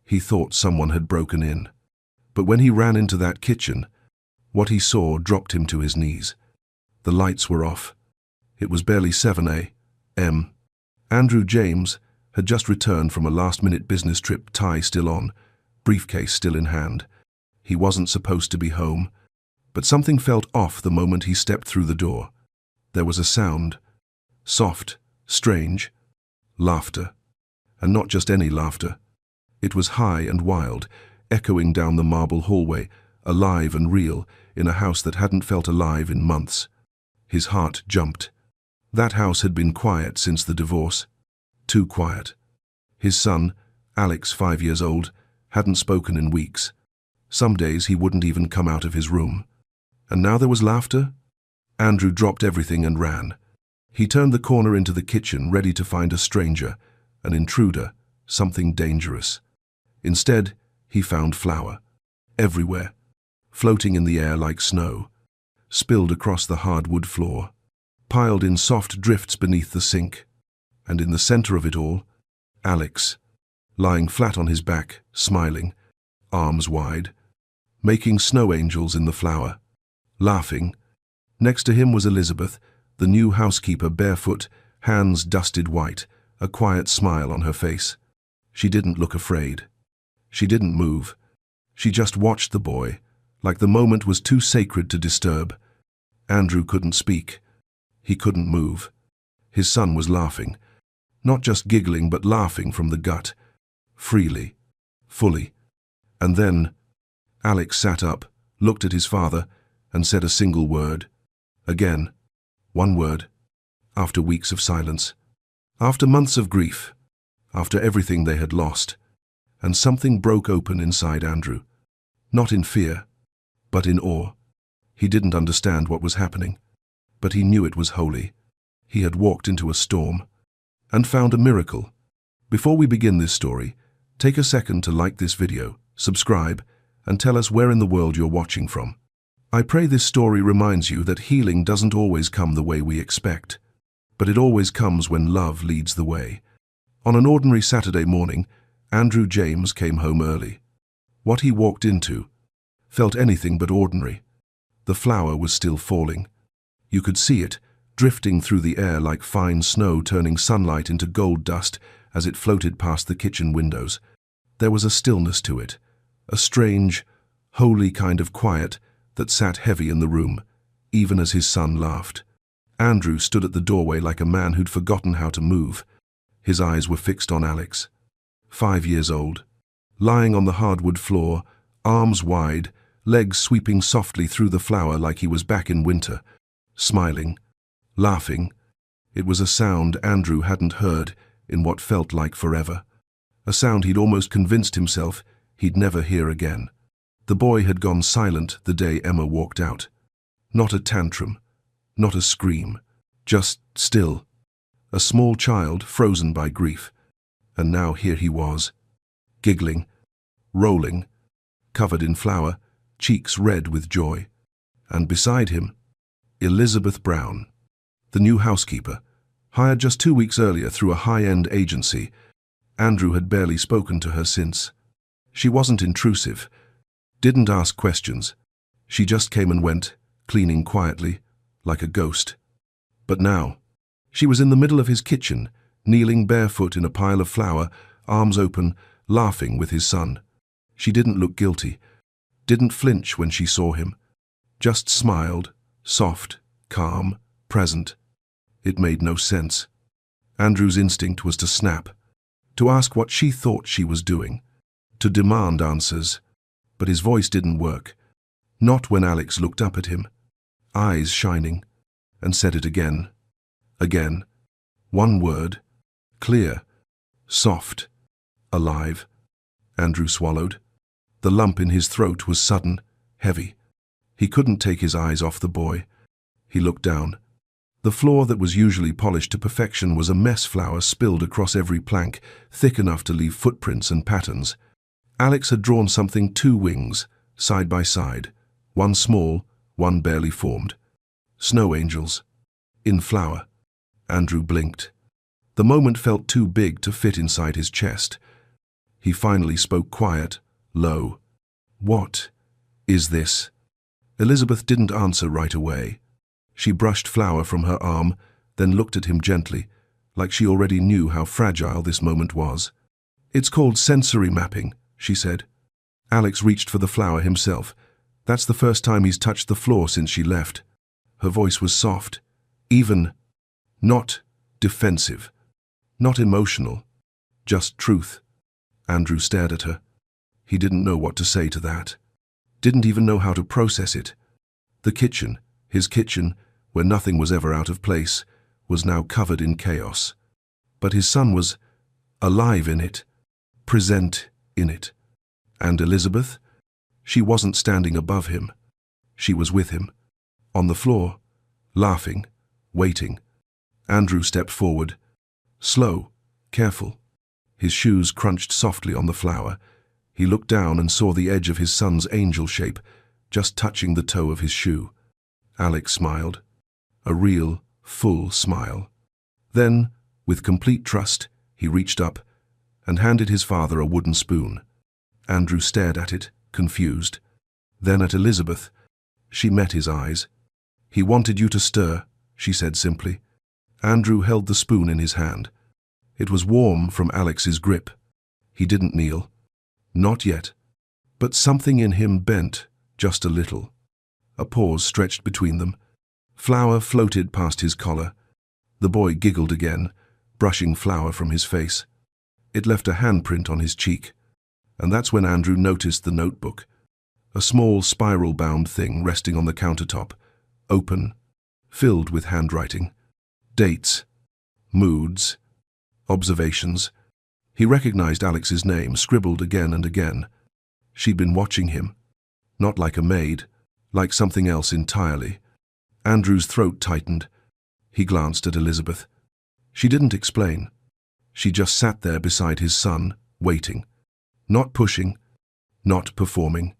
He thought someone had broken in. But when he ran into that kitchen, what he saw dropped him to his knees. The lights were off. It was barely 7 a.m. Andrew James had just returned from a last-minute business trip, tie still on, briefcase still in hand. He wasn't supposed to be home, but something felt off the moment he stepped through the door. There was a sound, soft, strange, laughter. And not just any laughter. It was high and wild, echoing down the marble hallway, alive and real, in a house that hadn't felt alive in months. His heart jumped. That house had been quiet since the divorce. Too quiet. His son, Alex, 5 years old, hadn't spoken in weeks. Some days he wouldn't even come out of his room. And now there was laughter? Andrew dropped everything and ran. He turned the corner into the kitchen, ready to find a stranger, an intruder, something dangerous. Instead, he found flour. Everywhere. Floating in the air like snow. Spilled across the hardwood floor. Piled in soft drifts beneath the sink. And in the center of it all, Alex, lying flat on his back, smiling, arms wide, making snow angels in the flour, laughing. Next to him was Elizabeth, the new housekeeper, barefoot, hands dusted white, a quiet smile on her face. She didn't look afraid. She didn't move. She just watched the boy, like the moment was too sacred to disturb. Andrew couldn't speak. He couldn't move. His son was laughing. Not just giggling, but laughing from the gut. Freely. Fully. And then Alex sat up, looked at his father, and said a single word. Again. One word. After weeks of silence. After months of grief. After everything they had lost. And something broke open inside Andrew. Not in fear, but in awe. He didn't understand what was happening, but he knew it was holy. He had walked into a storm and found a miracle. Before we begin this story, take a second to like this video, subscribe, and tell us where in the world you're watching from. I pray this story reminds you that healing doesn't always come the way we expect, but it always comes when love leads the way. On an ordinary Saturday morning, Andrew James came home early. What he walked into felt anything but ordinary. The flour was still falling. You could see it, drifting through the air like fine snow, turning sunlight into gold dust as it floated past the kitchen windows. There was a stillness to it, a strange, holy kind of quiet that sat heavy in the room, even as his son laughed. Andrew stood at the doorway like a man who'd forgotten how to move. His eyes were fixed on Alex, 5 years old, lying on the hardwood floor, arms wide, legs sweeping softly through the flour like he was back in winter, smiling, laughing. It was a sound Andrew hadn't heard in what felt like forever, a sound he'd almost convinced himself he'd never hear again. The boy had gone silent the day Emma walked out. Not a tantrum, not a scream, just still, a small child frozen by grief. And now here he was, giggling, rolling, covered in flour, cheeks red with joy. And beside him, Elizabeth Brown, the new housekeeper, hired just 2 weeks earlier through a high-end agency. Andrew had barely spoken to her since. She wasn't intrusive, didn't ask questions. She just came and went, cleaning quietly, like a ghost. But now, she was in the middle of his kitchen, kneeling barefoot in a pile of flour, arms open, laughing with his son. She didn't look guilty, didn't flinch when she saw him, just smiled, soft, calm, present. It made no sense. Andrew's instinct was to snap, to ask what she thought she was doing, to demand answers, but his voice didn't work. Not when Alex looked up at him, eyes shining, and said it again. Again. One word. Clear. Soft. Alive. Andrew swallowed. The lump in his throat was sudden, heavy. He couldn't take his eyes off the boy. He looked down. The floor that was usually polished to perfection was a mess, flour spilled across every plank, thick enough to leave footprints and patterns. Alex had drawn something, 2 wings, side by side, one small, one barely formed. Snow angels. In flour. Andrew blinked. The moment felt too big to fit inside his chest. He finally spoke quiet, low. "What is this?" Elizabeth didn't answer right away. She brushed flour from her arm, then looked at him gently, like she already knew how fragile this moment was. "It's called sensory mapping," she said. Alex reached for the flour himself. That's the first time he's touched the floor since she left. Her voice was soft, even, not defensive, not emotional, just truth. Andrew stared at her. He didn't know what to say to that. Didn't even know how to process it. The kitchen, his kitchen, where nothing was ever out of place, was now covered in chaos. But his son was alive in it, present in it. And Elizabeth? She wasn't standing above him. She was with him, on the floor, laughing, waiting. Andrew stepped forward, slow, careful. His shoes crunched softly on the flour. He looked down and saw the edge of his son's angel shape, just touching the toe of his shoe. Alex smiled, a real, full smile. Then, with complete trust, he reached up and handed his father a wooden spoon. Andrew stared at it, confused. Then at Elizabeth. She met his eyes. "He wanted you to stir," she said simply. Andrew held the spoon in his hand. It was warm from Alex's grip. He didn't kneel. Not yet. But something in him bent, just a little. A pause stretched between them. Flour floated past his collar. The boy giggled again, brushing flour from his face. It left a handprint on his cheek. And that's when Andrew noticed the notebook. A small spiral-bound thing resting on the countertop, open, filled with handwriting. Dates, moods, observations. He recognized Alex's name, scribbled again and again. She'd been watching him. Not like a maid, like something else entirely. Andrew's throat tightened. He glanced at Elizabeth. She didn't explain. She just sat there beside his son, waiting. Not pushing, not performing,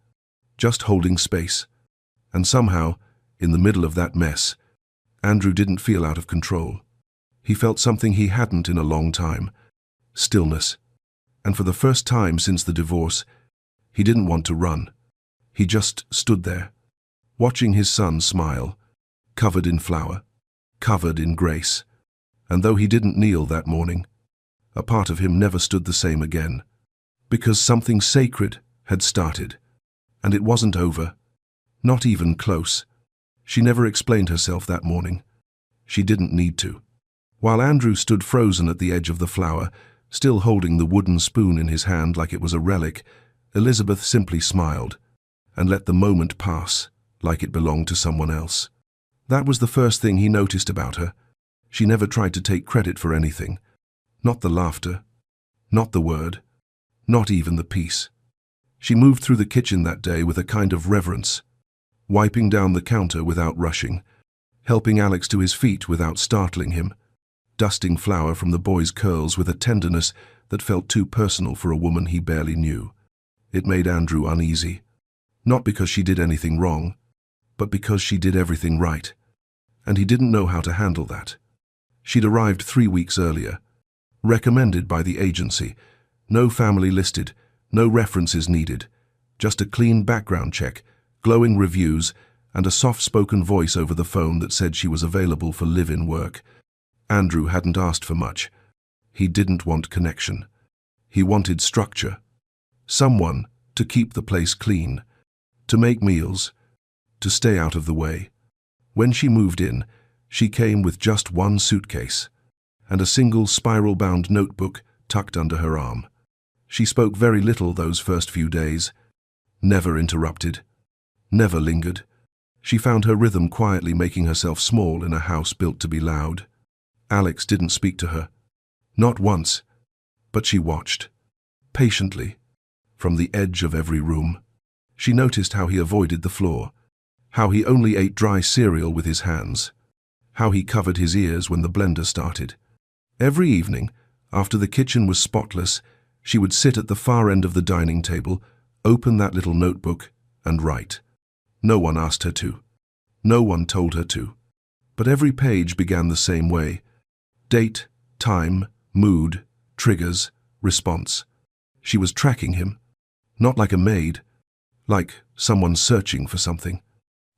just holding space. And somehow, in the middle of that mess, Andrew didn't feel out of control. He felt something he hadn't in a long time. Stillness. And for the first time since the divorce, he didn't want to run. He just stood there, watching his son smile, covered in flour, covered in grace. And though he didn't kneel that morning, a part of him never stood the same again. Because something sacred had started. And it wasn't over. Not even close. She never explained herself that morning. She didn't need to. While Andrew stood frozen at the edge of the flour, still holding the wooden spoon in his hand like it was a relic, Elizabeth simply smiled and let the moment pass like it belonged to someone else. That was the first thing he noticed about her. She never tried to take credit for anything. Not the laughter, not the word, not even the peace. She moved through the kitchen that day with a kind of reverence, wiping down the counter without rushing, helping Alex to his feet without startling him, dusting flour from the boy's curls with a tenderness that felt too personal for a woman he barely knew. It made Andrew uneasy, not because she did anything wrong, but because she did everything right, and he didn't know how to handle that. She'd arrived 3 weeks earlier, recommended by the agency, no family listed, no references needed, just a clean background check, glowing reviews, and a soft-spoken voice over the phone that said she was available for live-in work. Andrew hadn't asked for much. He didn't want connection. He wanted structure. Someone to keep the place clean, to make meals, to stay out of the way. When she moved in, she came with just one suitcase and a single spiral-bound notebook tucked under her arm. She spoke very little those first few days, never interrupted, never lingered. She found her rhythm quietly making herself small in a house built to be loud. Alex didn't speak to her, not once, but she watched, patiently, from the edge of every room. She noticed how he avoided the floor, how he only ate dry cereal with his hands, how he covered his ears when the blender started. Every evening, after the kitchen was spotless, she would sit at the far end of the dining table, open that little notebook, and write. No one asked her to. No one told her to. But every page began the same way. Date, time, mood, triggers, response. She was tracking him, not like a maid, like someone searching for something.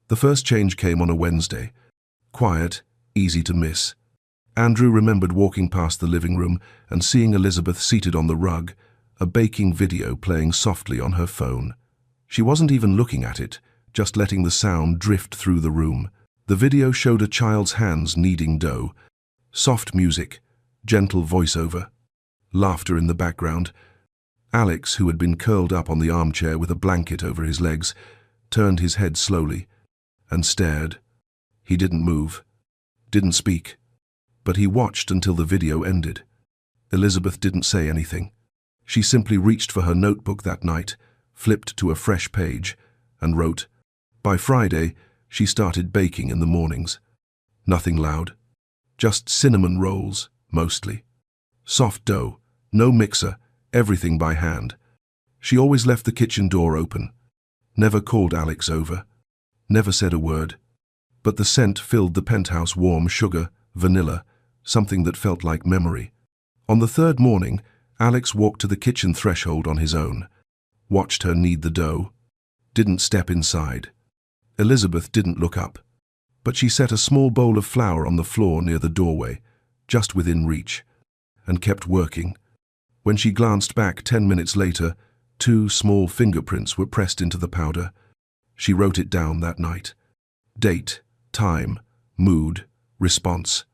The first change came on a Wednesday. Quiet, easy to miss. Andrew remembered walking past the living room and seeing Elizabeth seated on the rug, a baking video playing softly on her phone. She wasn't even looking at it, just letting the sound drift through the room. The video showed a child's hands kneading dough. Soft music, gentle voiceover, laughter in the background. Alex, who had been curled up on the armchair with a blanket over his legs, turned his head slowly and stared. He didn't move, didn't speak, but he watched until the video ended. Elizabeth didn't say anything. She simply reached for her notebook that night, flipped to a fresh page, and wrote. By Friday, she started baking in the mornings. Nothing loud, just cinnamon rolls, mostly. Soft dough, no mixer, everything by hand. She always left the kitchen door open. Never called Alex over. Never said a word. But the scent filled the penthouse warm, sugar, vanilla, something that felt like memory. On the third morning, Alex walked to the kitchen threshold on his own. Watched her knead the dough. Didn't step inside. Elizabeth didn't look up. But she set a small bowl of flour on the floor near the doorway, just within reach, and kept working. When she glanced back 10 minutes later, 2 small fingerprints were pressed into the powder. She wrote it down that night. Date, time, mood, response.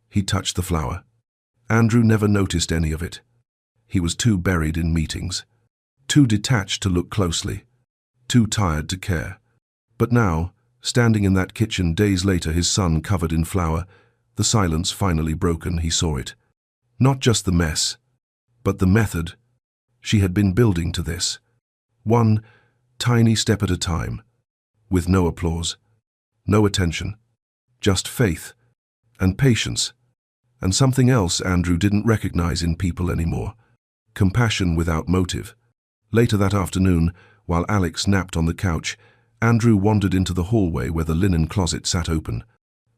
He touched the flour. Andrew never noticed any of it. He was too buried in meetings, too detached to look closely, too tired to care. But now, standing in that kitchen days later, his son covered in flour, the silence finally broken, he saw it. Not just the mess, but the method. She had been building to this. One tiny step at a time, with no applause, no attention, just faith and patience, and something else Andrew didn't recognize in people anymore. Compassion without motive. Later that afternoon, while Alex napped on the couch, Andrew wandered into the hallway where the linen closet sat open.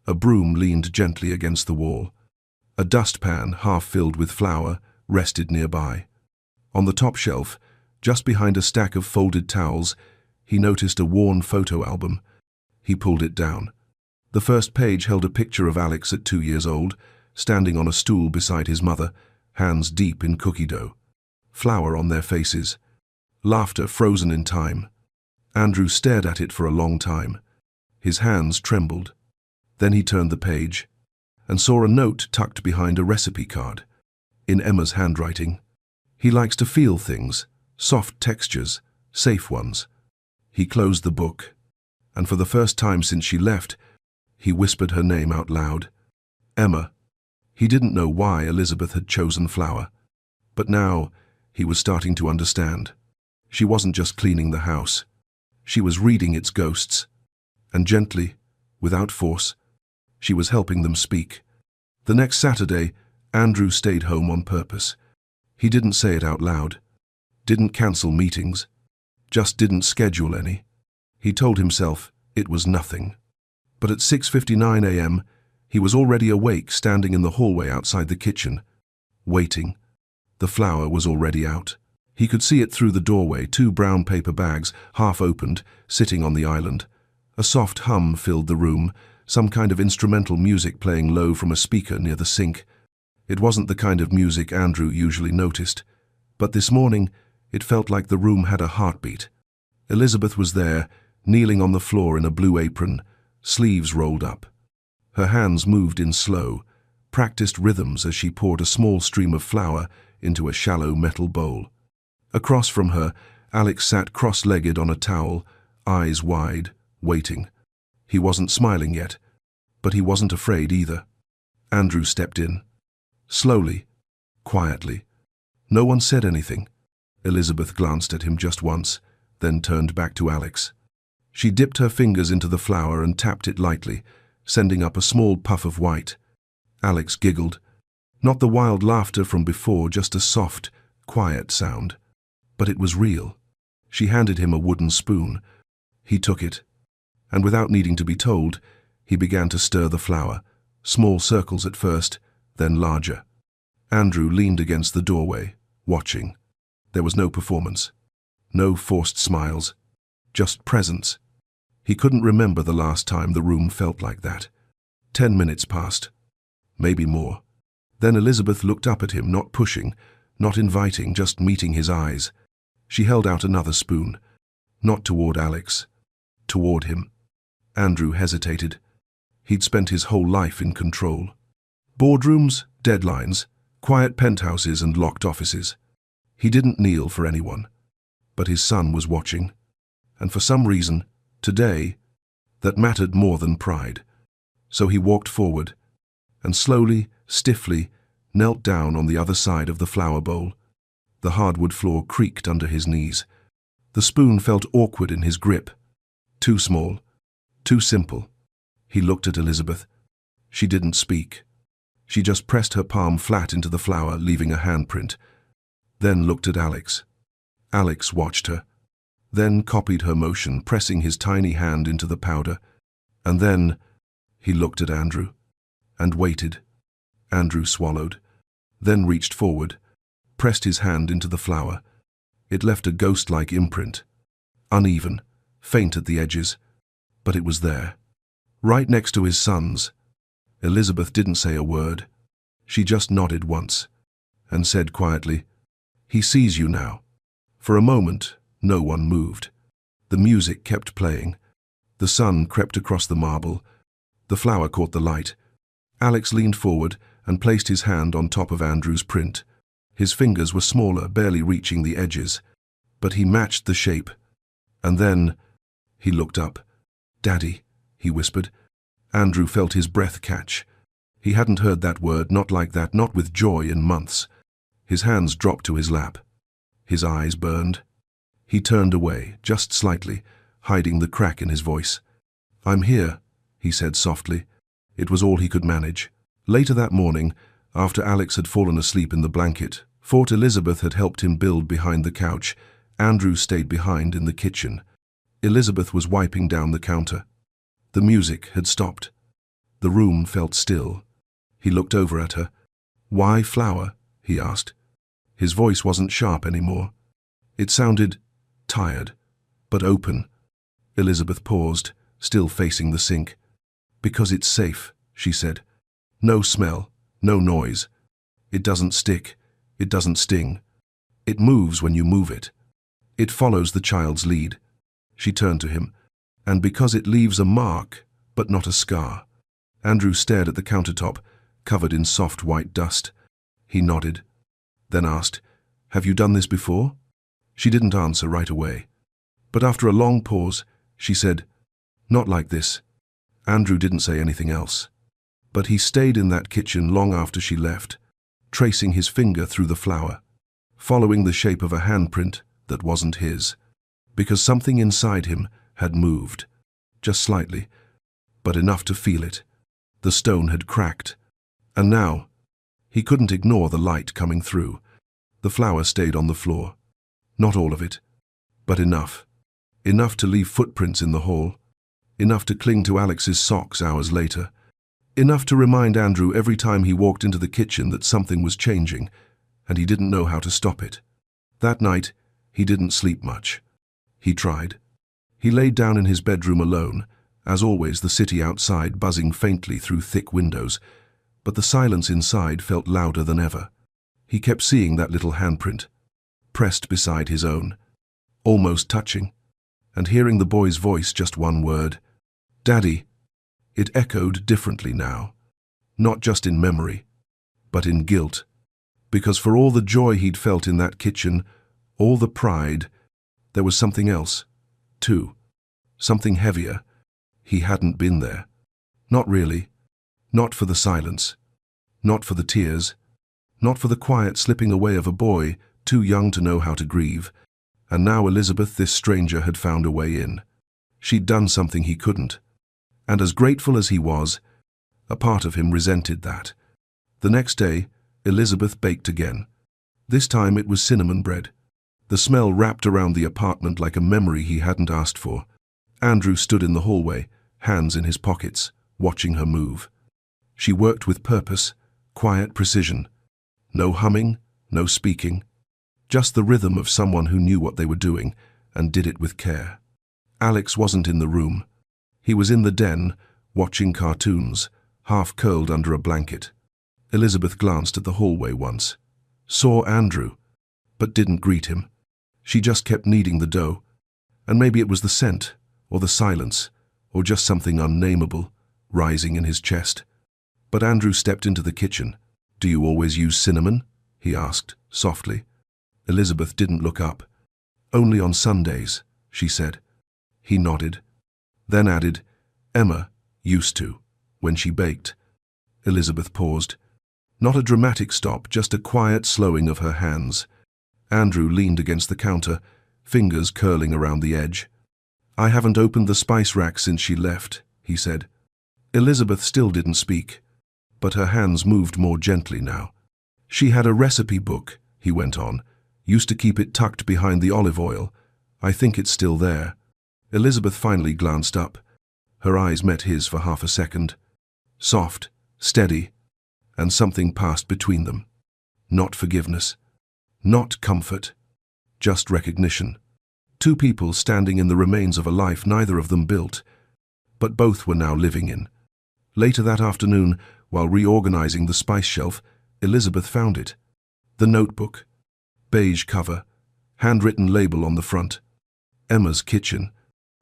A broom leaned gently against the wall. A dustpan, half filled with flour, rested nearby. On the top shelf, just behind a stack of folded towels, he noticed a worn photo album. He pulled it down. The first page held a picture of Alex at 2 years old, standing on a stool beside his mother, hands deep in cookie dough. Flour on their faces. Laughter frozen in time. Andrew stared at it for a long time. His hands trembled. Then he turned the page and saw a note tucked behind a recipe card. In Emma's handwriting. He likes to feel things, soft textures, safe ones. He closed the book, and for the first time since she left, he whispered her name out loud. Emma. He didn't know why Elizabeth had chosen flour, but now he was starting to understand. She wasn't just cleaning the house. She was reading its ghosts, and gently, without force, she was helping them speak. The next Saturday, Andrew stayed home on purpose. He didn't say it out loud, didn't cancel meetings, just didn't schedule any. He told himself it was nothing. But at 6:59 a.m., he was already awake, standing in the hallway outside the kitchen, waiting. The flour was already out. He could see it through the doorway, 2 brown paper bags, half opened, sitting on the island. A soft hum filled the room, some kind of instrumental music playing low from a speaker near the sink. It wasn't the kind of music Andrew usually noticed, but this morning it felt like the room had a heartbeat. Elizabeth was there, kneeling on the floor in a blue apron, sleeves rolled up. Her hands moved in slow, practiced rhythms as she poured a small stream of flour into a shallow metal bowl. Across from her, Alex sat cross-legged on a towel, eyes wide, waiting. He wasn't smiling yet, but he wasn't afraid either. Andrew stepped in. Slowly, quietly. No one said anything. Elizabeth glanced at him just once, then turned back to Alex. She dipped her fingers into the flour and tapped it lightly, sending up a small puff of white. Alex giggled. Not the wild laughter from before, just a soft, quiet sound. But it was real. She handed him a wooden spoon. He took it, and without needing to be told, he began to stir the flour, small circles at first, then larger. Andrew leaned against the doorway, watching. There was no performance, no forced smiles, just presence. He couldn't remember the last time the room felt like that. 10 minutes passed, maybe more. Then Elizabeth looked up at him, not pushing, not inviting, just meeting his eyes. She held out another spoon, not toward Alex, toward him. Andrew hesitated. He'd spent his whole life in control. Boardrooms, deadlines, quiet penthouses and locked offices. He didn't kneel for anyone. But his son was watching. And for some reason, today, that mattered more than pride. So he walked forward, and slowly, stiffly, knelt down on the other side of the flower bowl. The hardwood floor creaked under his knees. The spoon felt awkward in his grip. Too small, too simple. He looked at Elizabeth. She didn't speak. She just pressed her palm flat into the flower, leaving a handprint. Then looked at Alex. Alex watched her. Then copied her motion, pressing his tiny hand into the powder. And then he looked at Andrew and waited. Andrew swallowed, then reached forward, pressed his hand into the flower. It left a ghost-like imprint, uneven, faint at the edges, but it was there, right next to his son's. Elizabeth didn't say a word. She just nodded once and said quietly, "He sees you now." For a moment, no one moved. The music kept playing. The sun crept across the marble. The flower caught the light. Alex leaned forward and placed his hand on top of Andrew's print. His fingers were smaller, barely reaching the edges, but he matched the shape. And then he looked up. "Daddy," he whispered. Andrew felt his breath catch. He hadn't heard that word, not like that, not with joy, in months. His hands dropped to his lap. His eyes burned. He turned away, just slightly, hiding the crack in his voice. "I'm here," he said softly. It was all he could manage. Later that morning, after Alex had fallen asleep in the blanket, Fort Elizabeth had helped him build behind the couch. Andrew stayed behind in the kitchen. Elizabeth was wiping down the counter. The music had stopped. The room felt still. He looked over at her. "Why flower?" he asked. His voice wasn't sharp anymore. It sounded tired, but open. Elizabeth paused, still facing the sink. "Because it's safe," she said. "No smell, no noise. It doesn't stick, it doesn't sting. It moves when you move it. It follows the child's lead." She turned to him. "And because it leaves a mark, but not a scar." Andrew stared at the countertop, covered in soft white dust. He nodded, then asked, "Have you done this before?" She didn't answer right away. But after a long pause, she said, "Not like this." Andrew didn't say anything else. But he stayed in that kitchen long after she left, tracing his finger through the flower, following the shape of a handprint that wasn't his. Because something inside him had moved, just slightly, but enough to feel it. The stone had cracked, and now he couldn't ignore the light coming through. The flower stayed on the floor. Not all of it, but enough. Enough to leave footprints in the hall. Enough to cling to Alex's socks hours later. Enough to remind Andrew every time he walked into the kitchen that something was changing, and he didn't know how to stop it. That night, he didn't sleep much. He tried. He laid down in his bedroom alone, as always, the city outside buzzing faintly through thick windows, but the silence inside felt louder than ever. He kept seeing that little handprint, pressed beside his own, almost touching, and hearing the boy's voice, just one word, "Daddy." It echoed differently now, not just in memory, but in guilt, because for all the joy he'd felt in that kitchen, all the pride, there was something else, too, something heavier. He hadn't been there. Not really. Not for the silence. Not for the tears. Not for the quiet slipping away of a boy too young to know how to grieve. And now Elizabeth, this stranger, had found a way in. She'd done something he couldn't. And as grateful as he was, a part of him resented that. The next day, Elizabeth baked again. This time it was cinnamon bread. The smell wrapped around the apartment like a memory he hadn't asked for. Andrew stood in the hallway, hands in his pockets, watching her move. She worked with purpose, quiet precision. No humming, no speaking. just the rhythm of someone who knew what they were doing and did it with care. Alex wasn't in the room. He was in the den, watching cartoons, half curled under a blanket. Elizabeth glanced at the hallway once, saw Andrew, but didn't greet him. She just kept kneading the dough, and maybe it was the scent, or the silence, or just something unnameable, rising in his chest. But Andrew stepped into the kitchen. "Do you always use cinnamon?" he asked, softly. Elizabeth didn't look up. "Only on Sundays," she said. He nodded, then added, "Emma used to, when she baked." Elizabeth paused. Not a dramatic stop, just a quiet slowing of her hands. Andrew leaned against the counter, fingers curling around the edge. "I haven't opened the spice rack since she left," he said. Elizabeth still didn't speak, but her hands moved more gently now. "She had a recipe book," he went on, "used to keep it tucked behind the olive oil. I think it's still there." Elizabeth finally glanced up. Her eyes met his for half a second. Soft, steady, and something passed between them. Not forgiveness, not comfort, just recognition. Two people standing in the remains of a life neither of them built, but both were now living in. Later that afternoon, while reorganizing the spice shelf, Elizabeth found it. The notebook. Beige cover, handwritten label on the front. Emma's kitchen.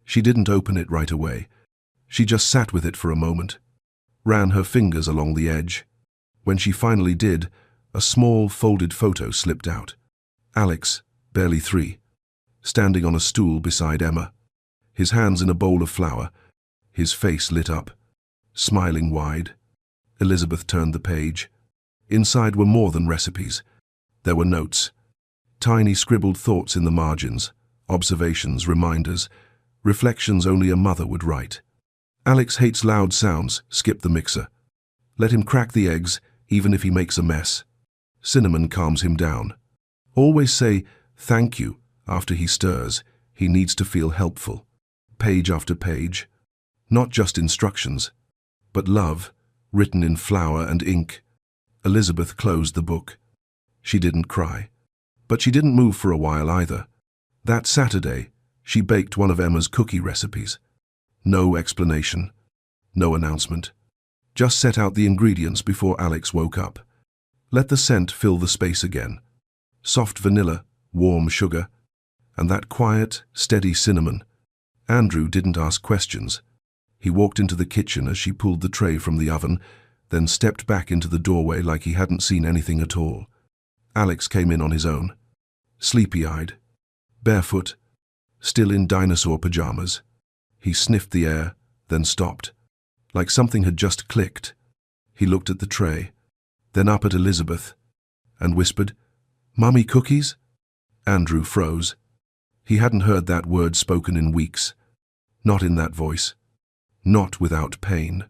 She didn't open it right away. She just sat with it for a moment, ran her fingers along the edge. When she finally did, a small folded photo slipped out. Alex, barely 3, standing on a stool beside Emma, his hands in a bowl of flour, his face lit up, smiling wide. Elizabeth turned the page. Inside were more than recipes. There were notes, tiny scribbled thoughts in the margins, observations, reminders, reflections only a mother would write. "Alex hates loud sounds, skip the mixer. Let him crack the eggs, even if he makes a mess. Cinnamon calms him down. Always say thank you after he stirs. He needs to feel helpful." Page after page. Not just instructions, but love, written in flour and ink. Elizabeth closed the book. She didn't cry, but she didn't move for a while either. That Saturday, she baked one of Emma's cookie recipes. No explanation, no announcement. Just set out the ingredients before Alex woke up. Let the scent fill the space again. Soft vanilla, warm sugar, and that quiet, steady cinnamon. Andrew didn't ask questions. He walked into the kitchen as she pulled the tray from the oven, then stepped back into the doorway like he hadn't seen anything at all. Alex came in on his own, sleepy-eyed, barefoot, still in dinosaur pajamas. He sniffed the air, then stopped, like something had just clicked. He looked at the tray, then up at Elizabeth, and whispered, "Mummy cookies?" Andrew froze. He hadn't heard that word spoken in weeks. Not in that voice. Not without pain.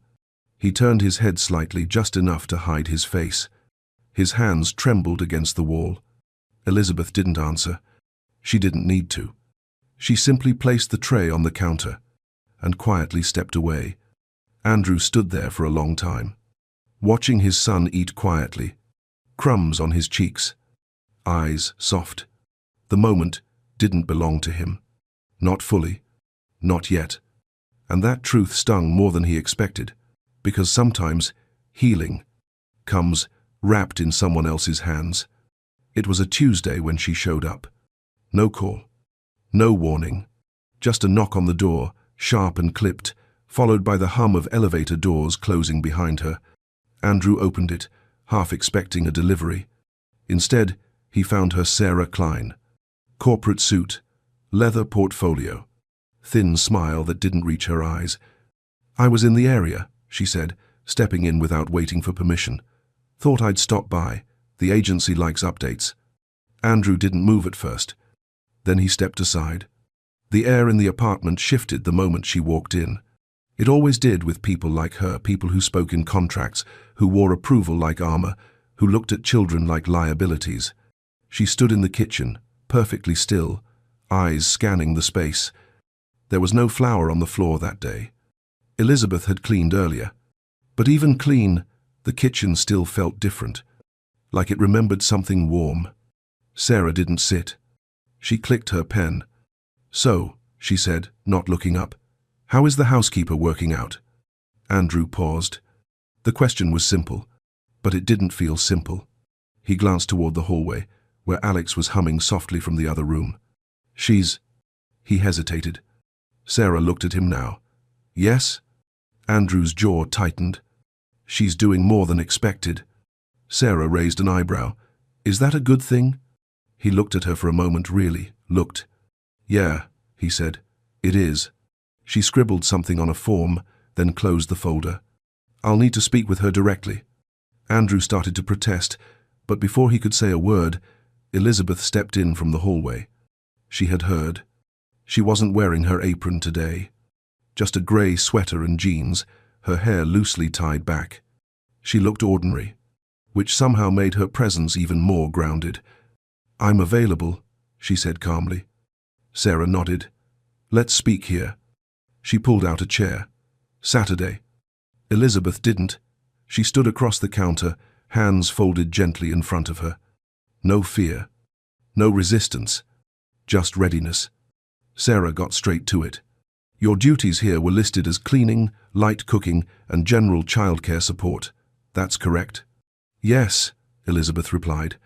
He turned his head slightly, just enough to hide his face. His hands trembled against the wall. Elizabeth didn't answer. She didn't need to. She simply placed the tray on the counter and quietly stepped away. Andrew stood there for a long time, watching his son eat quietly, crumbs on his cheeks, eyes soft. The moment didn't belong to him. Not fully. Not yet. And that truth stung more than he expected, because sometimes healing comes wrapped in someone else's hands. It was a Tuesday when she showed up. No call. No warning. Just a knock on the door, sharp and clipped, followed by the hum of elevator doors closing behind her. Andrew opened it, half expecting a delivery. Instead, he found her Sarah Klein. Corporate suit, leather portfolio, thin smile that didn't reach her eyes. "I was in the area," she said, stepping in without waiting for permission. "Thought I'd stop by. The agency likes updates." Andrew didn't move at first. Then he stepped aside. The air in the apartment shifted the moment she walked in. It always did with people like her, people who spoke in contracts, who wore approval like armor, who looked at children like liabilities. She stood in the kitchen, perfectly still, eyes scanning the space. There was no flour on the floor that day. Elizabeth had cleaned earlier. But even clean, the kitchen still felt different, like it remembered something warm, Sarah didn't sit. She clicked her pen. "So," she said, not looking up, "how is the housekeeper working out?" Andrew paused. The question was simple, but it didn't feel simple. He glanced toward the hallway, where Alex was humming softly from the other room. "She's—" He hesitated. Sarah looked at him now. "Yes?" Andrew's jaw tightened. "She's doing more than expected." Sarah raised an eyebrow. "Is that a good thing?" He looked at her for a moment, really, looked. "Yeah," he said, "it is." She scribbled something on a form, then closed the folder. "I'll need to speak with her directly." Andrew started to protest, but before he could say a word, Elizabeth stepped in from the hallway. She had heard. She wasn't wearing her apron today. Just a grey sweater and jeans, her hair loosely tied back. She looked ordinary, which somehow made her presence even more grounded. "I'm available," she said calmly. Sarah nodded. "Let's speak here." She pulled out a chair. "Saturday." Elizabeth didn't. She stood across the counter, hands folded gently in front of her. No fear. No resistance. Just readiness. Sarah got straight to it. "Your duties here were listed as cleaning, light cooking, and general childcare support. That's correct?" "Yes," Elizabeth replied.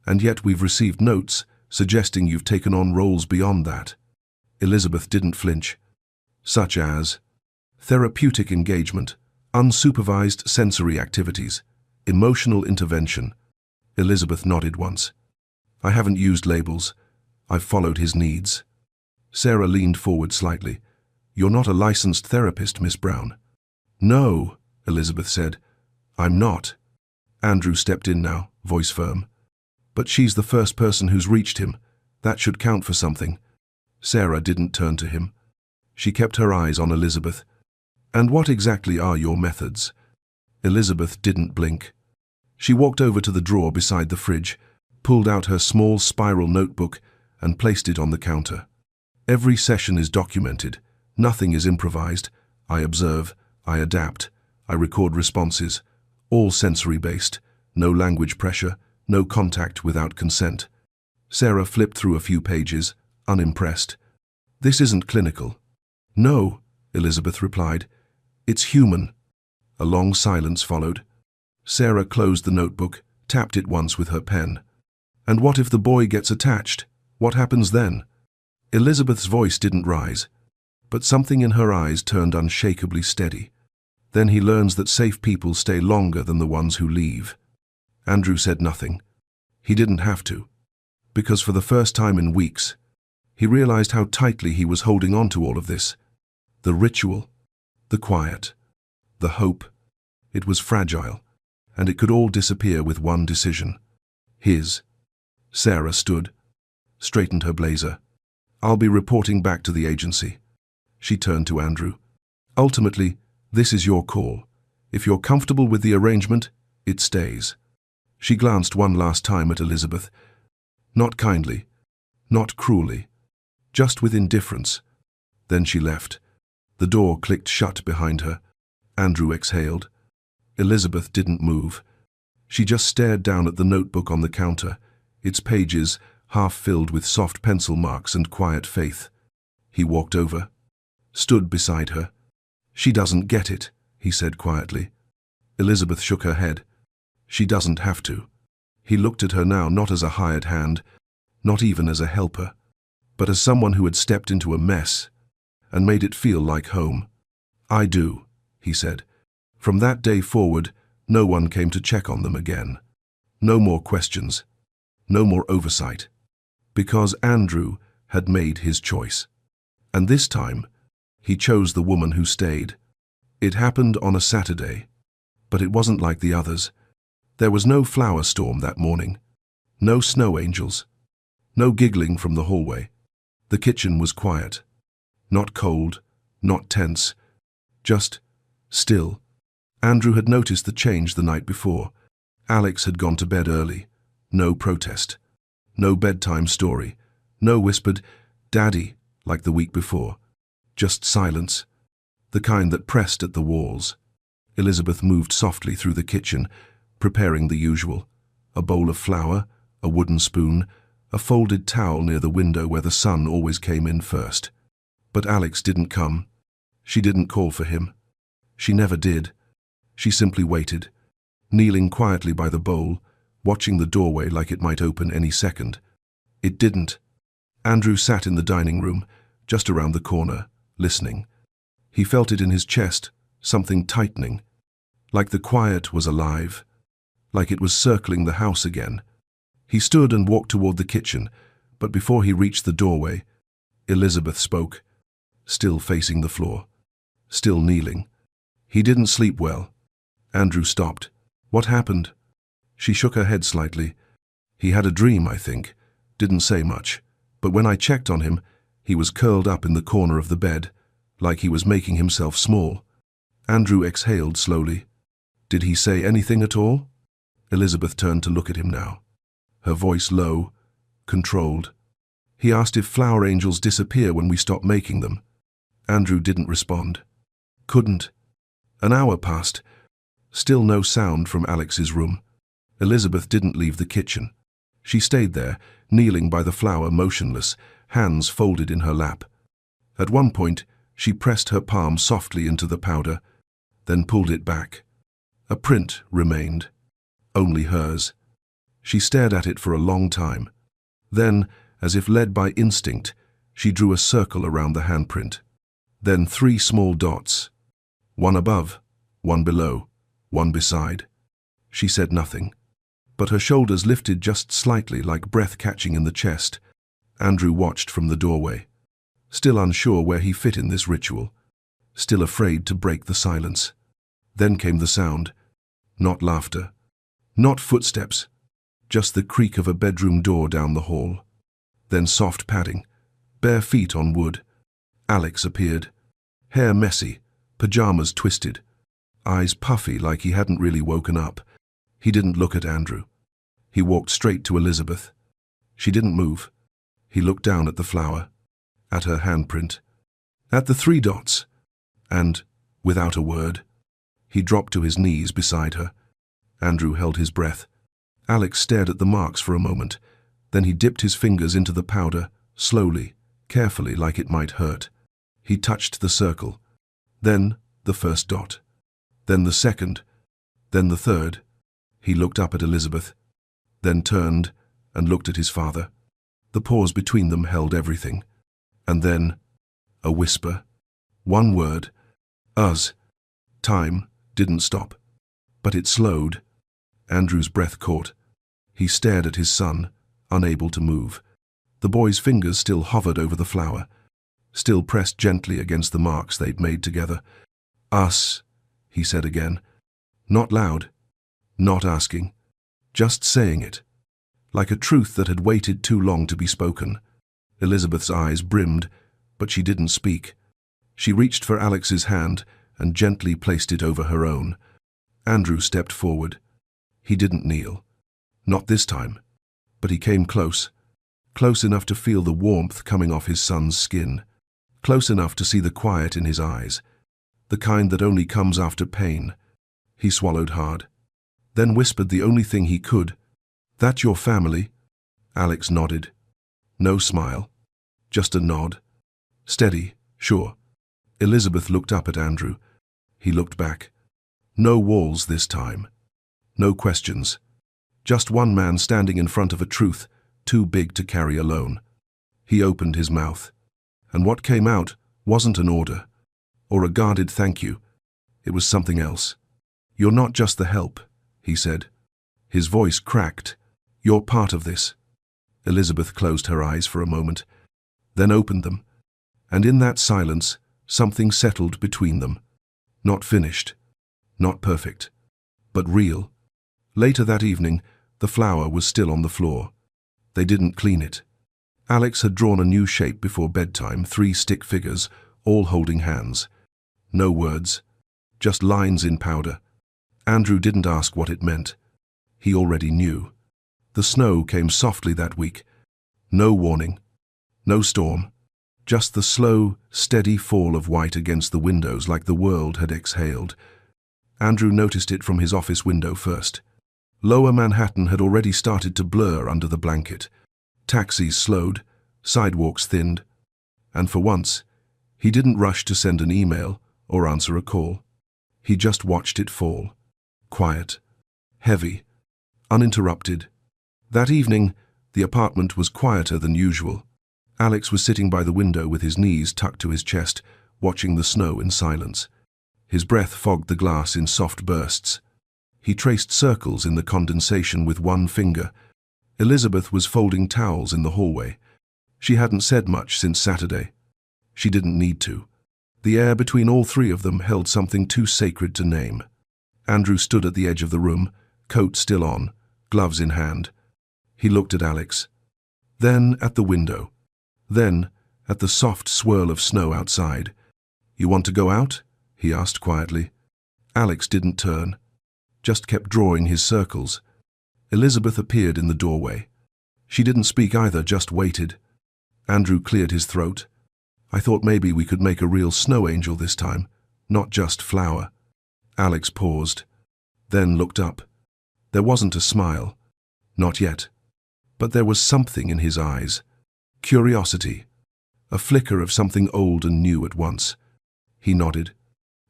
"And yet we've received notes suggesting you've taken on roles beyond that." Elizabeth didn't flinch. "Such as therapeutic engagement, unsupervised sensory activities, emotional intervention." Elizabeth nodded once. "I haven't used labels. I've followed his needs." Sarah leaned forward slightly. "You're not a licensed therapist, Miss Brown." "No," Elizabeth said. "I'm not." Andrew stepped in now, voice firm. "But she's the first person who's reached him. That should count for something." Sarah didn't turn to him. She kept her eyes on Elizabeth. "And what exactly are your methods?" Elizabeth didn't blink. She walked over to the drawer beside the fridge, pulled out her small spiral notebook, and placed it on the counter. "Every session is documented. Nothing is improvised. I observe, I adapt, I record responses. All sensory-based. No language pressure, no contact without consent." Sarah flipped through a few pages, unimpressed. "This isn't clinical." "No," Elizabeth replied. "It's human." A long silence followed. Sarah closed the notebook, tapped it once with her pen. "And what if the boy gets attached? What happens then?" Elizabeth's voice didn't rise, but something in her eyes turned unshakably steady. "Then he learns that safe people stay longer than the ones who leave." Andrew said nothing. He didn't have to, because for the first time in weeks, he realized how tightly he was holding on to all of this. The ritual, the quiet, the hope. It was fragile, and it could all disappear with one decision. His. Sarah stood, straightened her blazer. "I'll be reporting back to the agency." She turned to Andrew. "Ultimately, this is your call. If you're comfortable with the arrangement, it stays." She glanced one last time at Elizabeth. Not kindly, not cruelly, just with indifference. Then she left. The door clicked shut behind her. Andrew exhaled. Elizabeth didn't move. She just stared down at the notebook on the counter, its pages half filled with soft pencil marks and quiet faith. He walked over, stood beside her. "She doesn't get it," he said quietly. Elizabeth shook her head. "She doesn't have to." He looked at her now not as a hired hand, not even as a helper, but as someone who had stepped into a mess and made it feel like home. "I do," he said. From that day forward, no one came to check on them again. No more questions, no more oversight, because Andrew had made his choice. And this time, he chose the woman who stayed. It happened on a Saturday, but it wasn't like the others. There was no flower storm that morning, no snow angels, no giggling from the hallway. The kitchen was quiet, not cold, not tense, just still. Andrew had noticed the change the night before. Alex had gone to bed early. No protest, no bedtime story, no whispered, "Daddy," like the week before. Just silence, the kind that pressed at the walls. Elizabeth moved softly through the kitchen, preparing the usual: a bowl of flour, a wooden spoon, a folded towel near the window where the sun always came in first. But Alex didn't come. She didn't call for him. She never did. She simply waited, kneeling quietly by the bowl, watching the doorway like it might open any second. It didn't. Andrew sat in the dining room, just around the corner, listening. He felt it in his chest, something tightening, like the quiet was alive, like it was circling the house again. He stood and walked toward the kitchen, but before he reached the doorway, Elizabeth spoke, still facing the floor, still kneeling. He didn't sleep well. Andrew stopped. What happened? She shook her head slightly. He had a dream, I think. Didn't say much. But when I checked on him, he was curled up in the corner of the bed, like he was making himself small. Andrew exhaled slowly. Did he say anything at all? Elizabeth turned to look at him now, her voice low, controlled. He asked if flower angels disappear when we stop making them. Andrew didn't respond. Couldn't. An hour passed. Still no sound from Alex's room. Elizabeth didn't leave the kitchen. She stayed there, kneeling by the flower, motionless, hands folded in her lap. At one point, she pressed her palm softly into the powder, then pulled it back. A print remained, only hers. She stared at it for a long time. Then, as if led by instinct, she drew a circle around the handprint. Then 3 small dots. One above, one below, one beside. She said nothing, but her shoulders lifted just slightly, like breath catching in the chest. Andrew watched from the doorway, still unsure where he fit in this ritual, still afraid to break the silence. Then came the sound. Not laughter, not footsteps, just the creak of a bedroom door down the hall. Then soft padding, bare feet on wood. Alex appeared, hair messy, pajamas twisted, eyes puffy like he hadn't really woken up. He didn't look at Andrew. He walked straight to Elizabeth. She didn't move. He looked down at the flower, at her handprint, at the 3 dots, and, without a word, he dropped to his knees beside her. Andrew held his breath. Alex stared at the marks for a moment. Then he dipped his fingers into the powder, slowly, carefully, like it might hurt. He touched the circle, then the first dot, then the second, then the third. He looked up at Elizabeth, then turned and looked at his father. The pause between them held everything. And then, a whisper. One word. Us. Time didn't stop, but it slowed. Andrew's breath caught. He stared at his son, unable to move. The boy's fingers still hovered over the flower, still pressed gently against the marks they'd made together. Us, he said again. Not loud, not asking, just saying it, like a truth that had waited too long to be spoken. Elizabeth's eyes brimmed, but she didn't speak. She reached for Alex's hand and gently placed it over her own. Andrew stepped forward. He didn't kneel. Not this time. But he came close. Close enough to feel the warmth coming off his son's skin. Close enough to see the quiet in his eyes. The kind that only comes after pain. He swallowed hard. Then whispered the only thing he could. That your family? Alex nodded. No smile. Just a nod. Steady, sure. Elizabeth looked up at Andrew. He looked back. No walls this time. No questions. Just one man standing in front of a truth too big to carry alone. He opened his mouth. And what came out wasn't an order, or a guarded thank you. It was something else. You're not just the help, he said. His voice cracked. You're part of this. Elizabeth closed her eyes for a moment, then opened them. And in that silence, something settled between them. Not finished, not perfect, but real. Later that evening, the flower was still on the floor. They didn't clean it. Alex had drawn a new shape before bedtime, 3 stick figures, all holding hands. No words, just lines in powder. Andrew didn't ask what it meant. He already knew. The snow came softly that week. No warning, no storm, just the slow, steady fall of white against the windows like the world had exhaled. Andrew noticed it from his office window first. Lower Manhattan had already started to blur under the blanket. Taxis slowed, sidewalks thinned, and for once, he didn't rush to send an email or answer a call. He just watched it fall. Quiet, heavy, uninterrupted. That evening, the apartment was quieter than usual. Alex was sitting by the window with his knees tucked to his chest, watching the snow in silence. His breath fogged the glass in soft bursts. He traced circles in the condensation with one finger. Elizabeth was folding towels in the hallway. She hadn't said much since Saturday. She didn't need to. The air between all three of them held something too sacred to name. Andrew stood at the edge of the room, coat still on, gloves in hand. He looked at Alex, then at the window, then at the soft swirl of snow outside. "You want to go out?" he asked quietly. Alex didn't turn, just kept drawing his circles. Elizabeth appeared in the doorway. She didn't speak either, just waited. Andrew cleared his throat. "I thought maybe we could make a real snow angel this time, not just flour." Alex paused, then looked up. There wasn't a smile. Not yet. But there was something in his eyes. Curiosity. A flicker of something old and new at once. He nodded.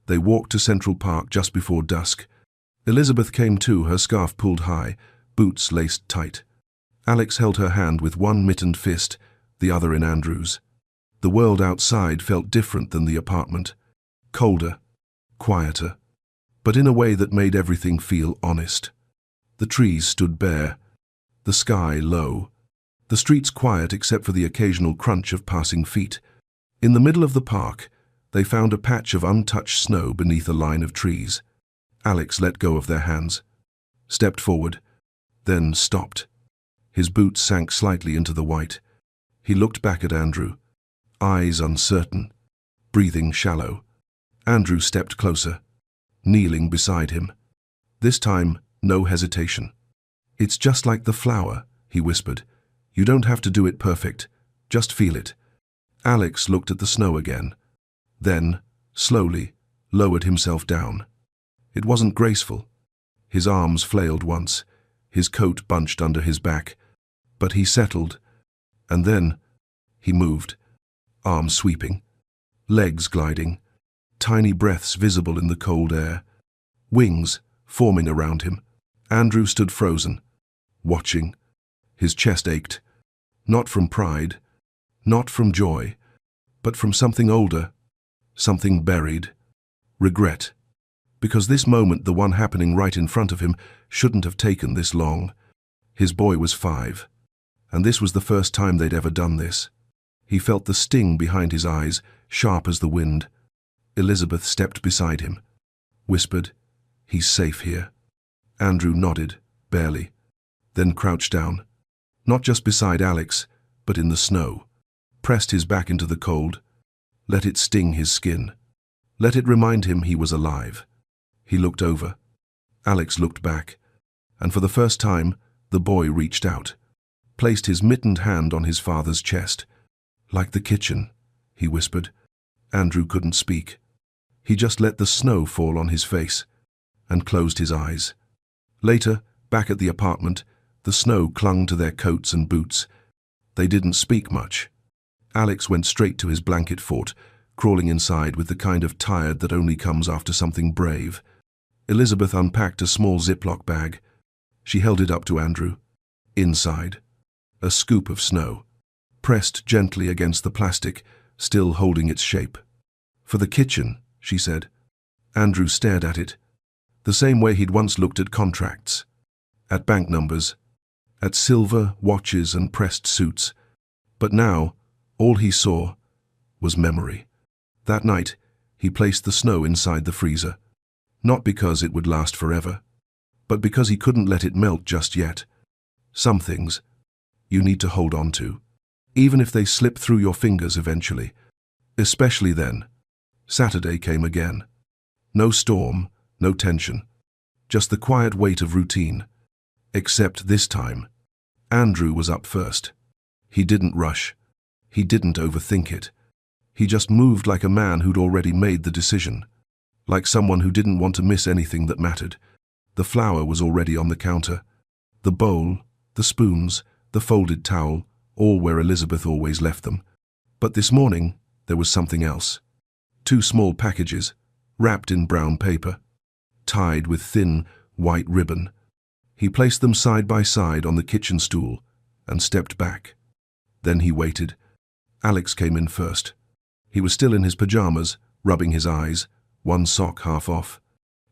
They walked to Central Park just before dusk. Elizabeth came too, her scarf pulled high, boots laced tight. Alex held her hand with one mittened fist, the other in Andrew's. The world outside felt different than the apartment. Colder, quieter, but in a way that made everything feel honest. The trees stood bare, the sky low, the streets quiet except for the occasional crunch of passing feet. In the middle of the park, they found a patch of untouched snow beneath a line of trees. Alex let go of their hands, stepped forward, then stopped. His boots sank slightly into the white. He looked back at Andrew, eyes uncertain, breathing shallow. Andrew stepped closer, kneeling beside him. This time, no hesitation. "It's just like the flower," he whispered. "You don't have to do it perfect, just feel it." Alex looked at the snow again, then, slowly, lowered himself down. It wasn't graceful. His arms flailed once, his coat bunched under his back, but he settled, and then he moved, arms sweeping, legs gliding, tiny breaths visible in the cold air, wings forming around him. Andrew stood frozen, watching. His chest ached, not from pride, not from joy, but from something older, something buried, regret. Because this moment, the one happening right in front of him, shouldn't have taken this long. His boy was 5, and this was the first time they'd ever done this. He felt the sting behind his eyes, sharp as the wind. Elizabeth stepped beside him, whispered, "He's safe here." Andrew nodded, barely, then crouched down, not just beside Alex, but in the snow, pressed his back into the cold, let it sting his skin, let it remind him he was alive. He looked over. Alex looked back, and for the first time, the boy reached out, placed his mittened hand on his father's chest. "Like the kitchen," he whispered. Andrew couldn't speak. He just let the snow fall on his face and closed his eyes. Later, back at the apartment, the snow clung to their coats and boots. They didn't speak much. Alex went straight to his blanket fort, crawling inside with the kind of tired that only comes after something brave. Elizabeth unpacked a small Ziploc bag. She held it up to Andrew. Inside, a scoop of snow, pressed gently against the plastic, still holding its shape. "For the kitchen," she said. Andrew stared at it, the same way he'd once looked at contracts, at bank numbers, at silver, watches and pressed suits. But now, all he saw was memory. That night, he placed the snow inside the freezer, not because it would last forever, but because he couldn't let it melt just yet. Some things you need to hold on to, even if they slip through your fingers eventually. Especially then. Saturday came again. No storm, no tension, just the quiet weight of routine. Except this time, Andrew was up first. He didn't rush. He didn't overthink it. He just moved like a man who'd already made the decision, like someone who didn't want to miss anything that mattered. The flour was already on the counter. The bowl, the spoons, the folded towel, all where Elizabeth always left them. But this morning, there was something else. 2 small packages, wrapped in brown paper, tied with thin, white ribbon. He placed them side by side on the kitchen stool and stepped back. Then he waited. Alex came in first. He was still in his pajamas, rubbing his eyes, one sock half off.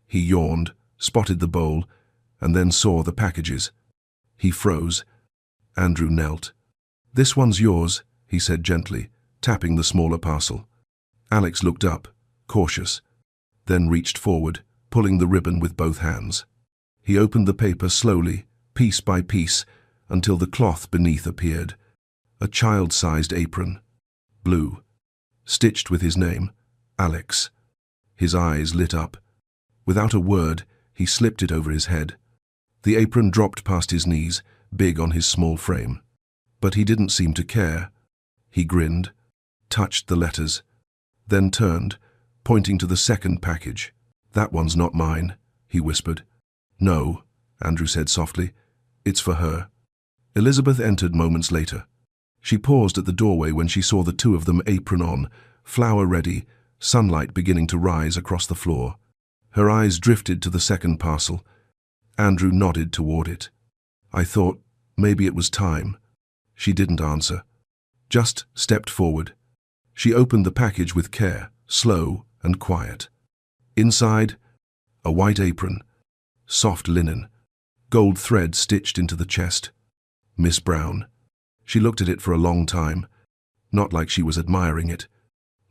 He yawned, spotted the bowl, and then saw the packages. He froze. Andrew knelt. "This one's yours," he said gently, tapping the smaller parcel. Alex looked up, cautious, then reached forward, pulling the ribbon with both hands. He opened the paper slowly, piece by piece, until the cloth beneath appeared. A child-sized apron. Blue. Stitched with his name, Alex. His eyes lit up. Without a word, he slipped it over his head. The apron dropped past his knees, big on his small frame. But he didn't seem to care. He grinned, touched the letters, then turned, pointing to the second package. "That one's not mine," he whispered. "No," Andrew said softly. "It's for her." Elizabeth entered moments later. She paused at the doorway when she saw the 2 of them apron on, flower ready, sunlight beginning to rise across the floor. Her eyes drifted to the second parcel. Andrew nodded toward it. "I thought maybe it was time." She didn't answer, just stepped forward. She opened the package with care, slow and quiet. Inside, a white apron, soft linen, gold thread stitched into the chest. Miss Brown. She looked at it for a long time, not like she was admiring it,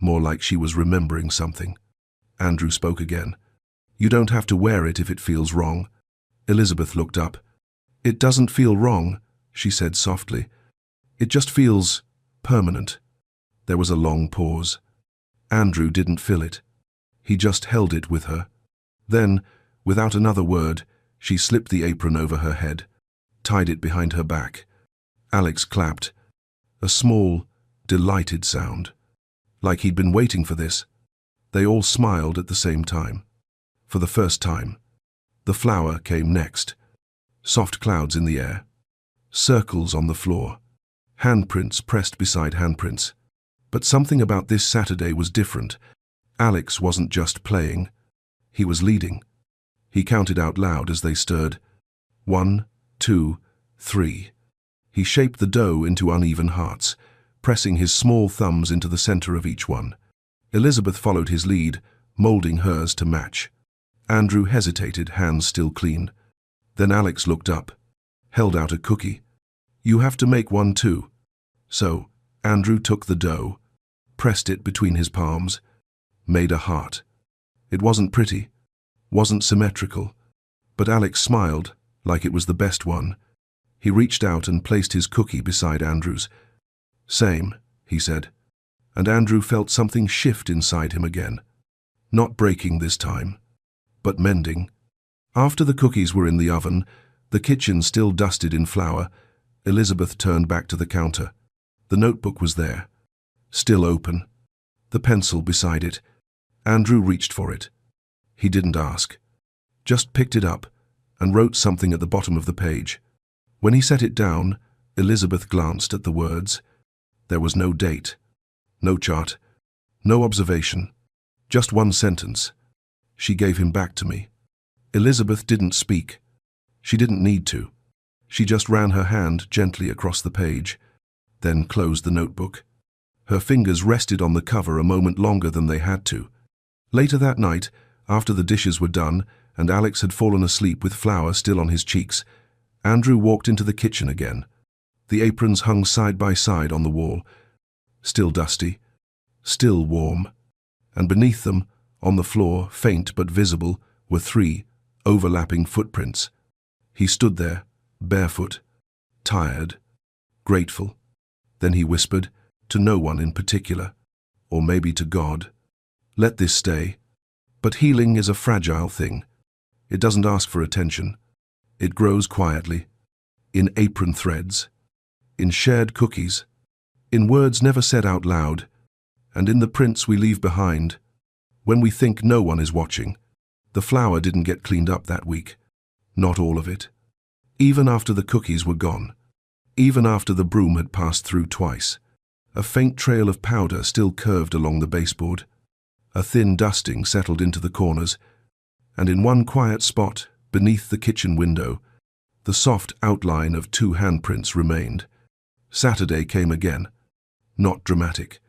more like she was remembering something. Andrew spoke again. "You don't have to wear it if it feels wrong." Elizabeth looked up. "It doesn't feel wrong," she said softly. "It just feels permanent." There was a long pause. Andrew didn't fill it. He just held it with her. Then, without another word, she slipped the apron over her head, tied it behind her back. Alex clapped. A small, delighted sound. Like he'd been waiting for this. They all smiled at the same time. For the first time. The flower came next. Soft clouds in the air. Circles on the floor. Handprints pressed beside handprints. But something about this Saturday was different. Alex wasn't just playing. He was leading. He counted out loud as they stirred. 1, 2, 3. He shaped the dough into uneven hearts, pressing his small thumbs into the center of each one. Elizabeth followed his lead, molding hers to match. Andrew hesitated, hands still clean. Then Alex looked up, held out a cookie. "You have to make one too." So, Andrew took the dough, pressed it between his palms, made a heart. It wasn't pretty, wasn't symmetrical, but Alex smiled like it was the best one. He reached out and placed his cookie beside Andrew's. "Same," he said, and Andrew felt something shift inside him again. Not breaking this time, but mending. After the cookies were in the oven, the kitchen still dusted in flour, Elizabeth turned back to the counter. The notebook was there, still open, the pencil beside it. Andrew reached for it. He didn't ask, just picked it up and wrote something at the bottom of the page. When he set it down, Elizabeth glanced at the words. There was no date, no chart, no observation, just one sentence. "She gave him back to me." Elizabeth didn't speak. She didn't need to. She just ran her hand gently across the page, then closed the notebook. Her fingers rested on the cover a moment longer than they had to. Later that night, after the dishes were done and Alex had fallen asleep with flour still on his cheeks, Andrew walked into the kitchen again. The aprons hung side by side on the wall, still dusty, still warm, and beneath them, on the floor, faint but visible, were 3 overlapping footprints. He stood there, barefoot, tired, grateful. Then he whispered, to no one in particular, or maybe to God, "Let this stay." But healing is a fragile thing. It doesn't ask for attention. It grows quietly, in apron threads, in shared cookies, in words never said out loud, and in the prints we leave behind when we think no one is watching. The flour didn't get cleaned up that week. Not all of it. Even after the cookies were gone. even after the broom had passed through twice. A faint trail of powder still curved along the baseboard. A thin dusting settled into the corners, and in one quiet spot, beneath the kitchen window, the soft outline of 2 handprints remained. Saturday came again. Not dramatic.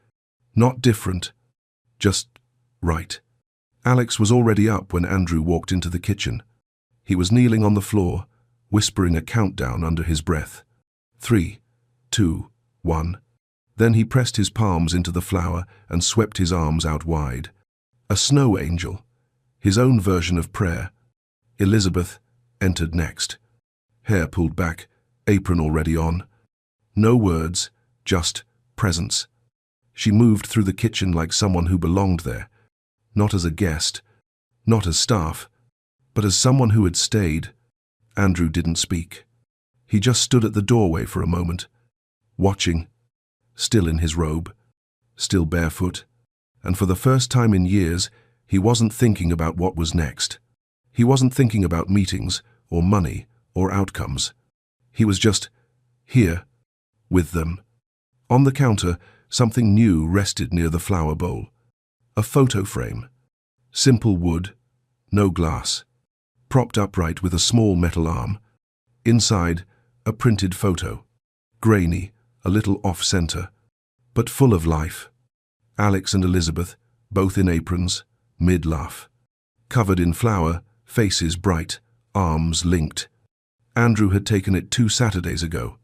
Not different. Just right. Alex was already up when Andrew walked into the kitchen. He was kneeling on the floor, whispering a countdown under his breath. 3, 2, 1. Then he pressed his palms into the flour and swept his arms out wide. A snow angel. His own version of prayer. Elizabeth entered next. Hair pulled back, apron already on. No words, just presence. She moved through the kitchen like someone who belonged there. Not as a guest, not as staff, but as someone who had stayed. Andrew didn't speak. He just stood at the doorway for a moment, watching, still in his robe, still barefoot, and for the first time in years, he wasn't thinking about what was next. He wasn't thinking about meetings, or money, or outcomes. He was just here, with them. On the counter, something new rested near the flower bowl. A photo frame. Simple wood, no glass. Propped upright with a small metal arm. Inside, a printed photo. Grainy, a little off-center, but full of life. Alex and Elizabeth, both in aprons, mid-laugh. Covered in flour, faces bright, arms linked. Andrew had taken it 2 Saturdays ago.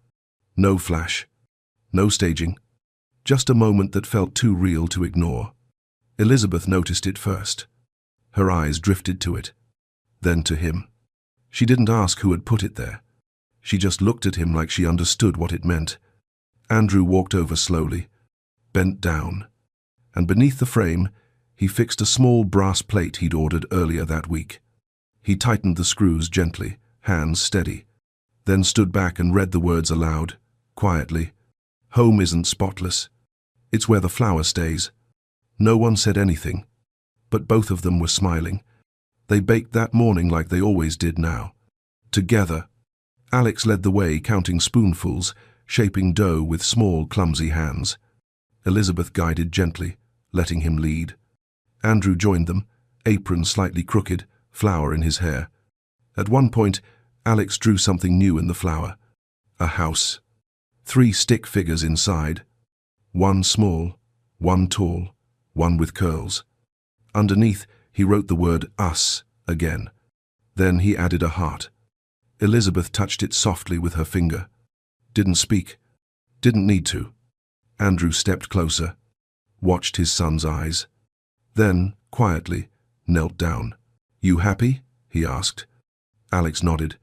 No flash, no staging, just a moment that felt too real to ignore. Elizabeth noticed it first. Her eyes drifted to it, then to him. She didn't ask who had put it there. She just looked at him like she understood what it meant. Andrew walked over slowly, bent down, and beneath the frame, he fixed a small brass plate he'd ordered earlier that week. He tightened the screws gently, hands steady, then stood back and read the words aloud, quietly. Home isn't spotless. It's where the flower stays. No one said anything, but both of them were smiling. They baked that morning like they always did now. Together. Alex led the way, counting spoonfuls, shaping dough with small, clumsy hands. Elizabeth guided gently, letting him lead. Andrew joined them, apron slightly crooked, flour in his hair. At one point, Alex drew something new in the flour. A house. 3 stick figures inside. One small, one tall, one with curls. Underneath, he wrote the word us again. Then he added a heart. Elizabeth touched it softly with her finger. Didn't speak. Didn't need to. Andrew stepped closer, watched his son's eyes. Then, quietly, knelt down. You happy? He asked. Alex nodded,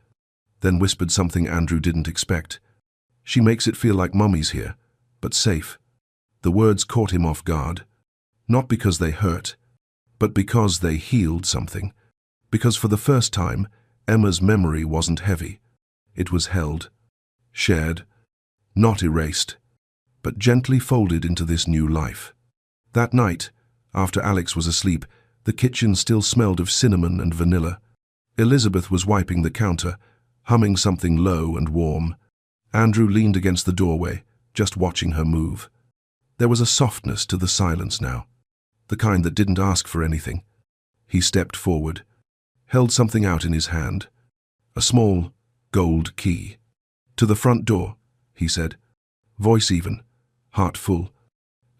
then whispered something Andrew didn't expect. She makes it feel like Mummy's here, but safe. The words caught him off guard. Not because they hurt, but because they healed something. Because for the first time, Emma's memory wasn't heavy. It was held, shared, not erased, but gently folded into this new life. That night, after Alex was asleep, the kitchen still smelled of cinnamon and vanilla. Elizabeth was wiping the counter, humming something low and warm. Andrew leaned against the doorway, just watching her move. There was a softness to the silence now, the kind that didn't ask for anything. He stepped forward, held something out in his hand, a small, gold key. To the front door, he said, voice even, heart full.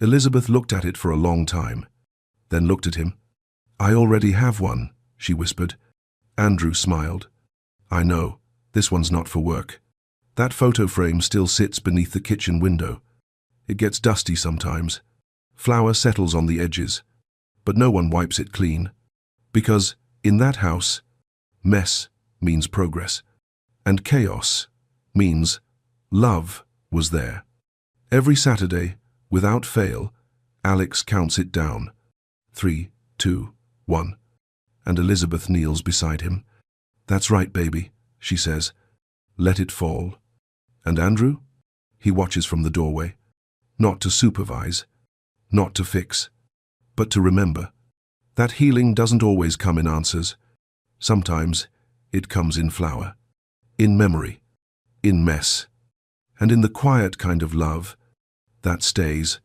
Elizabeth looked at it for a long time, then looked at him. I already have one, she whispered. Andrew smiled. I know, this one's not for work. That photo frame still sits beneath the kitchen window. It gets dusty sometimes. Flour settles on the edges, but no one wipes it clean. Because, in that house, mess means progress, and chaos means love was there. Every Saturday, without fail, Alex counts it down. 3, 2, 1. And Elizabeth kneels beside him. That's right, baby, she says. Let it fall. And Andrew? He watches from the doorway. Not to supervise, not to fix, but to remember. That healing doesn't always come in answers. Sometimes it comes in flour, in memory, in mess. And in the quiet kind of love, that stays,